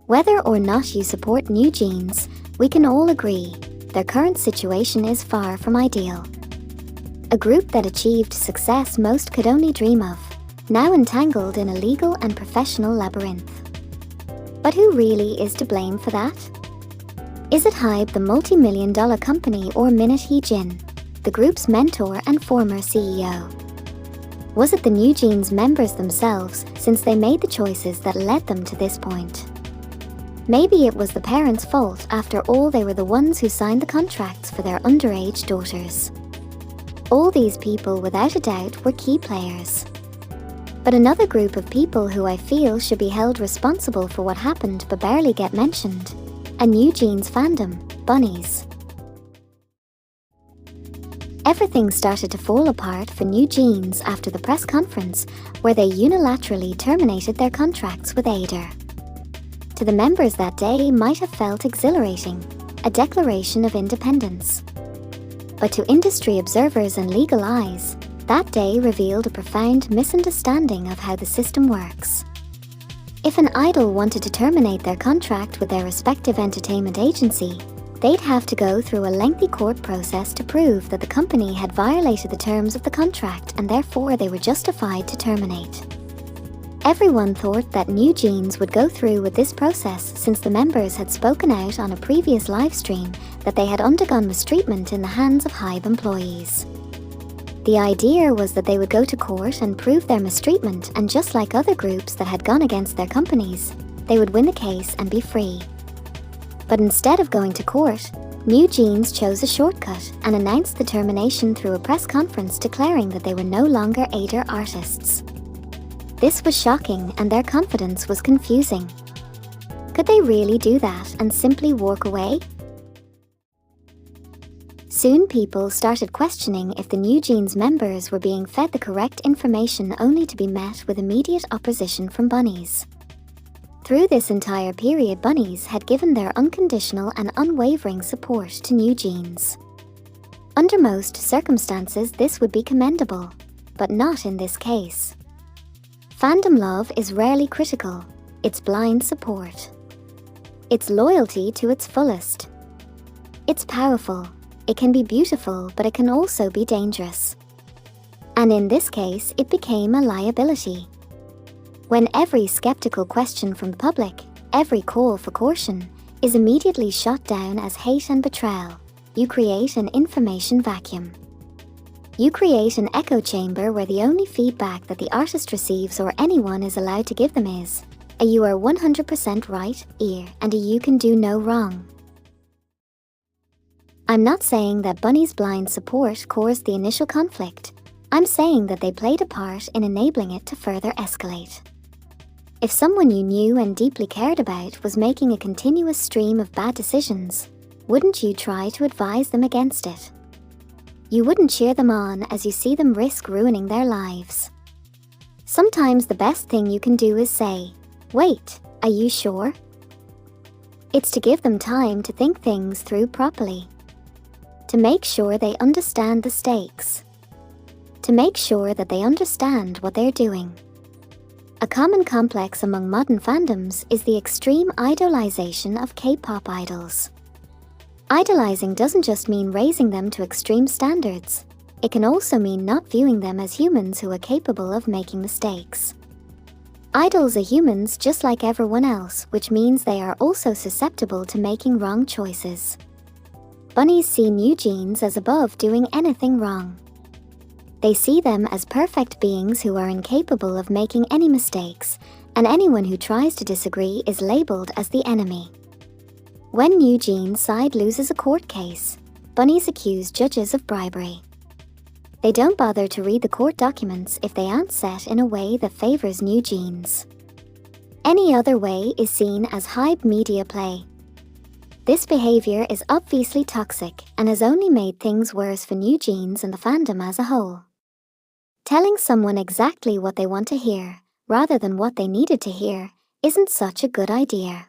Whether or not you support newjeans, we can all agree their current situation is far from ideal. A group that achieved success most could only dream of, now entangled in a legal and professional labyrinth. But who really is to blame for that? Is it Hybe, the multi-million-dollar company, or Minute Hee-jin, the group's mentor and former CEO? Was it the newjeans members themselves, since they made the choices that led them to this point? Maybe it was the parents' fault. After all, they were the ones who signed the contracts for their underage daughters. All these people, without a doubt, were key players. But another group of people who I feel should be held responsible for what happened but barely get mentioned: a newjeans fandom, bunnies. Everything started to fall apart for newjeans after the press conference where they unilaterally terminated their contracts with Ader. To the members, that day might have felt exhilarating, a declaration of independence. But to industry observers and legal eyes, that day revealed a profound misunderstanding of how the system works. If an idol wanted to terminate their contract with their respective entertainment agency, they'd have to go through a lengthy court process to prove that the company had violated the terms of the contract and therefore they were justified to terminate. Everyone thought that newjeans would go through with this process since the members had spoken out on a previous live stream that they had undergone mistreatment in the hands of Hybe employees. The idea was that they would go to court and prove their mistreatment, and just like other groups that had gone against their companies, they would win the case and be free. But instead of going to court, newjeans chose a shortcut and announced the termination through a press conference, declaring that they were no longer Ader artists. This was shocking, and their confidence was confusing. Could they really do that and simply walk away? Soon people started questioning if the newjeans members were being fed the correct information, only to be met with immediate opposition from bunnies. Through this entire period, bunnies had given their unconditional and unwavering support to newjeans. Under most circumstances, this would be commendable, but not in this case. Fandom love is rarely critical, it's blind support. It's loyalty to its fullest. It's powerful, it can be beautiful, but it can also be dangerous. And in this case, it became a liability. When every skeptical question from the public, every call for caution, is immediately shot down as hate and betrayal, you create an information vacuum. You create an echo chamber where the only feedback that the artist receives or anyone is allowed to give them is a "you are 100% right" ear and a "you can do no wrong." I'm not saying that bunnies' blind support caused the initial conflict. I'm saying that they played a part in enabling it to further escalate. If someone you knew and deeply cared about was making a continuous stream of bad decisions, wouldn't you try to advise them against it? You wouldn't cheer them on as you see them risk ruining their lives. Sometimes the best thing you can do is say, "Wait, are you sure?" It's to give them time to think things through properly. To make sure they understand the stakes. To make sure that they understand what they're doing. A common complex among modern fandoms is the extreme idolization of K-pop idols. Idolizing doesn't just mean raising them to extreme standards. It can also mean not viewing them as humans who are capable of making mistakes. Idols are humans just like everyone else, which means they are also susceptible to making wrong choices. Bunnies see newjeans as above doing anything wrong. They see them as perfect beings who are incapable of making any mistakes, and anyone who tries to disagree is labeled as the enemy. When newjeans' side loses a court case, bunnies accuse judges of bribery. They don't bother to read the court documents if they aren't set in a way that favors newjeans. Any other way is seen as Hybe media play. This behavior is obviously toxic and has only made things worse for newjeans and the fandom as a whole. Telling someone exactly what they want to hear, rather than what they needed to hear, isn't such a good idea.